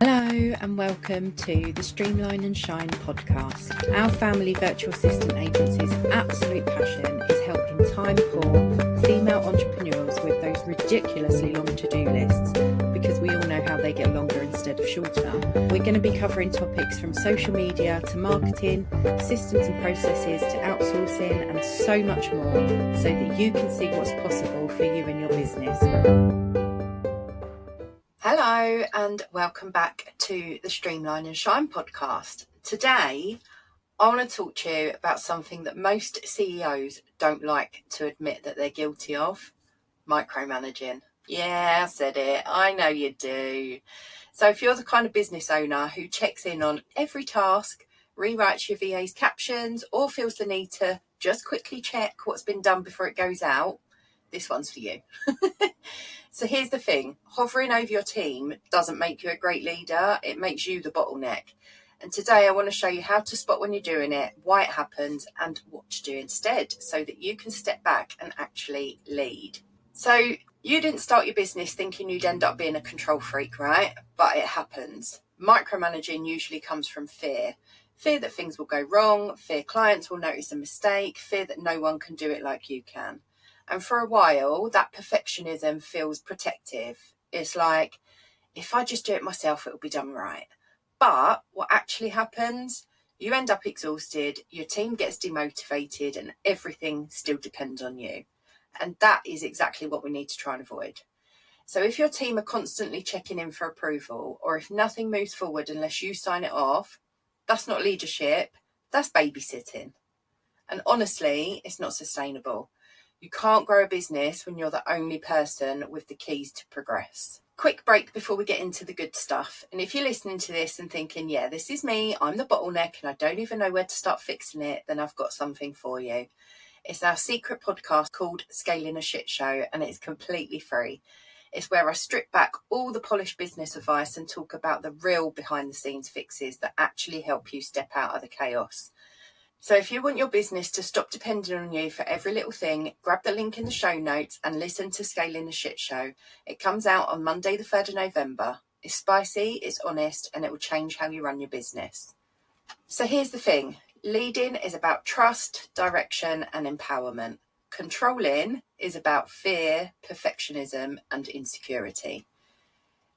Hello and welcome to the Streamline and Shine podcast. Our family virtual assistant agency's absolute passion is helping time-poor female entrepreneurs with those ridiculously long to-do lists, because we all know how they get longer instead of shorter. We're going to be covering topics from social media to marketing, systems and processes to outsourcing, and so much more, so that you can see what's possible for you and your business. Hello and welcome back to the Streamline and Shine podcast. Today, I want to talk to you about something that most CEOs don't like to admit that they're guilty of: micromanaging. Yeah, I said it. I know you do. So if you're the kind of business owner who checks in on every task, rewrites your VA's captions, or feels the need to just quickly check what's been done before it goes out, this one's for you. So here's the thing: hovering over your team doesn't make you a great leader, it makes you the bottleneck. And today I want to show you how to spot when you're doing it, why it happens, and what to do instead, so that you can step back and actually lead. So you didn't start your business thinking you'd end up being a control freak, right? But it happens. Micromanaging usually comes from fear. Fear that things will go wrong, fear clients will notice a mistake, fear that no one can do it like you can. And for a while, that perfectionism feels protective. It's like, if I just do it myself, it'll be done right. But what actually happens, you end up exhausted, your team gets demotivated, and everything still depends on you. And that is exactly what we need to try and avoid. So if your team are constantly checking in for approval, or if nothing moves forward unless you sign it off, that's not leadership, that's babysitting. And honestly, it's not sustainable. You can't grow a business when you're the only person with the keys to progress. Quick break before we get into the good stuff. And if you're listening to this and thinking, yeah, this is me, I'm the bottleneck and I don't even know where to start fixing it, then I've got something for you. It's our secret podcast called Scaling a Shit Show, and it's completely free. It's where I strip back all the polished business advice and talk about the real behind the scenes fixes that actually help you step out of the chaos. So if you want your business to stop depending on you for every little thing, grab the link in the show notes and listen to Scaling the Shit Show. It comes out on Monday the 3rd of November. It's spicy, it's honest, and it will change how you run your business. So here's the thing: leading is about trust, direction, and empowerment. Controlling is about fear, perfectionism, and insecurity.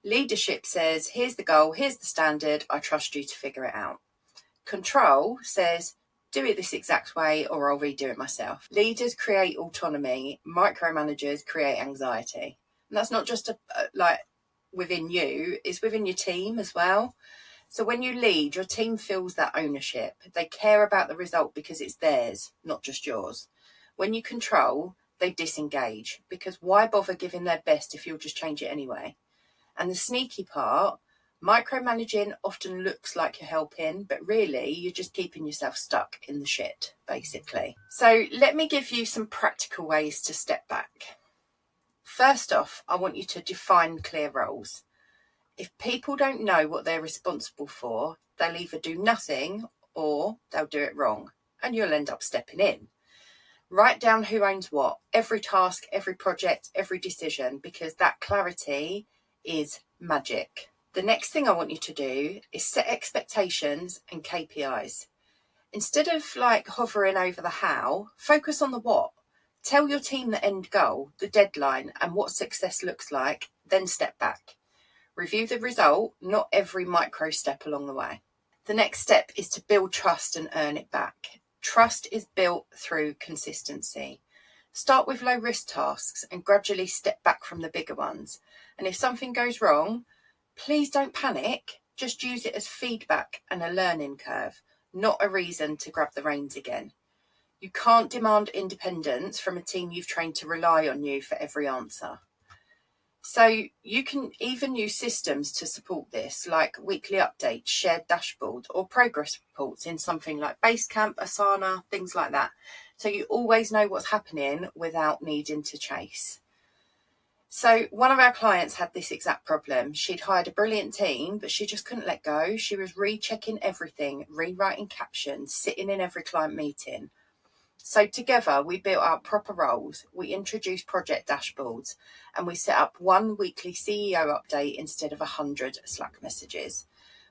Leadership says, here's the goal, here's the standard, I trust you to figure it out. Control says, do it this exact way or I'll redo it myself. Leaders create autonomy, micromanagers create anxiety. And that's not just within you, it's within your team as well. So when you lead, your team feels that ownership. They care about the result because it's theirs, not just yours. When you control, they disengage, because why bother giving their best if you'll just change it anyway? And the sneaky part, micromanaging often looks like you're helping, but really you're just keeping yourself stuck in the shit, basically. So let me give you some practical ways to step back. First off, I want you to define clear roles. If people don't know what they're responsible for, they'll either do nothing or they'll do it wrong, and you'll end up stepping in. Write down who owns what, every task, every project, every decision, because that clarity is magic. The next thing I want you to do is set expectations and KPIs. Instead of hovering over the how, focus on the what. Tell your team the end goal, the deadline, and what success looks like, then step back. Review the result, not every micro step along the way. The next step is to build trust and earn it back. Trust is built through consistency. Start with low risk tasks and gradually step back from the bigger ones. And if something goes wrong, please don't panic. Just use it as feedback and a learning curve, not a reason to grab the reins again. You can't demand independence from a team you've trained to rely on you for every answer. So you can even use systems to support this, like weekly updates, shared dashboards, or progress reports in something like Basecamp, Asana, things like that. So you always know what's happening without needing to chase. So one of our clients had this exact problem. She'd hired a brilliant team, but she just couldn't let go. She was rechecking everything, rewriting captions, sitting in every client meeting. So together we built out proper roles, we introduced project dashboards, and we set up one weekly CEO update instead of 100 Slack messages.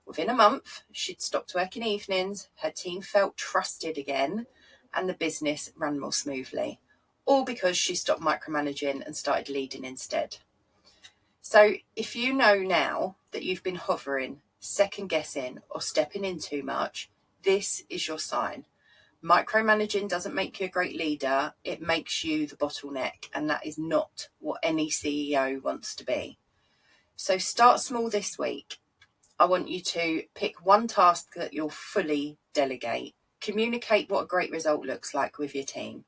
Within a month, she'd stopped working evenings, her team felt trusted again, and the business ran more smoothly. All because she stopped micromanaging and started leading instead. So if you know now that you've been hovering, second guessing, or stepping in too much, this is your sign. Micromanaging doesn't make you a great leader, it makes you the bottleneck, and that is not what any CEO wants to be. So start small this week. I want you to pick one task that you'll fully delegate, communicate what a great result looks like with your team,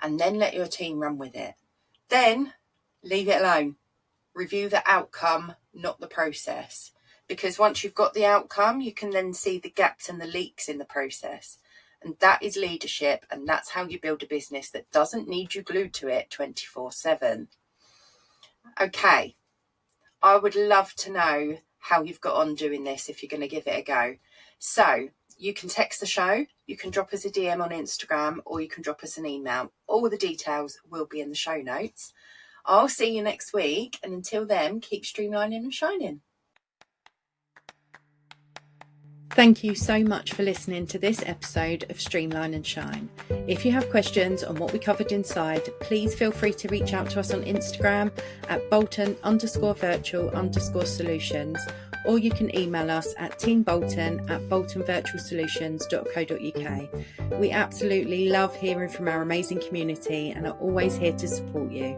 and then let your team run with it. Then leave it alone. Review the outcome, not the process. Because once you've got the outcome, you can then see the gaps and the leaks in the process. And that is leadership, and that's how you build a business that doesn't need you glued to it 24/7. Okay, I would love to know how you've got on doing this if you're going to give it a go. So you can text the show, you can drop us a DM on Instagram, or you can drop us an email. All the details will be in the show notes. I'll see you next week, and until then, keep streamlining and shining. Thank you so much for listening to this episode of Streamline and Shine. If you have questions on what we covered inside, please feel free to reach out to us on Instagram at Bolton_virtual_solutions, or you can email us at teambolton@boltonvirtualsolutions.co.uk. We absolutely love hearing from our amazing community and are always here to support you.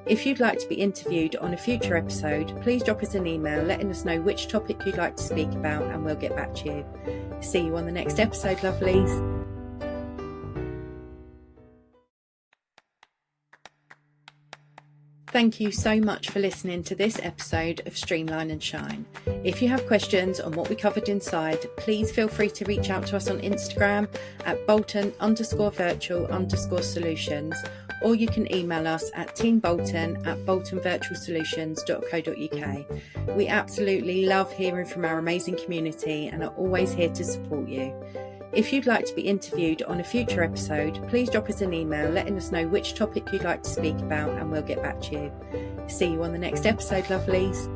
If you'd like to be interviewed on a future episode, please drop us an email letting us know which topic you'd like to speak about, and we'll get back to you. See you on the next episode, lovelies. Thank you so much for listening to this episode of Streamline and Shine. If you have questions on what we covered inside, please feel free to reach out to us on Instagram at Bolton_virtual_solutions, or you can email us at teambolton@boltonvirtualsolutions.co.uk. We absolutely love hearing from our amazing community and are always here to support you. If you'd like to be interviewed on a future episode, please drop us an email letting us know which topic you'd like to speak about, and we'll get back to you. See you on the next episode, lovelies.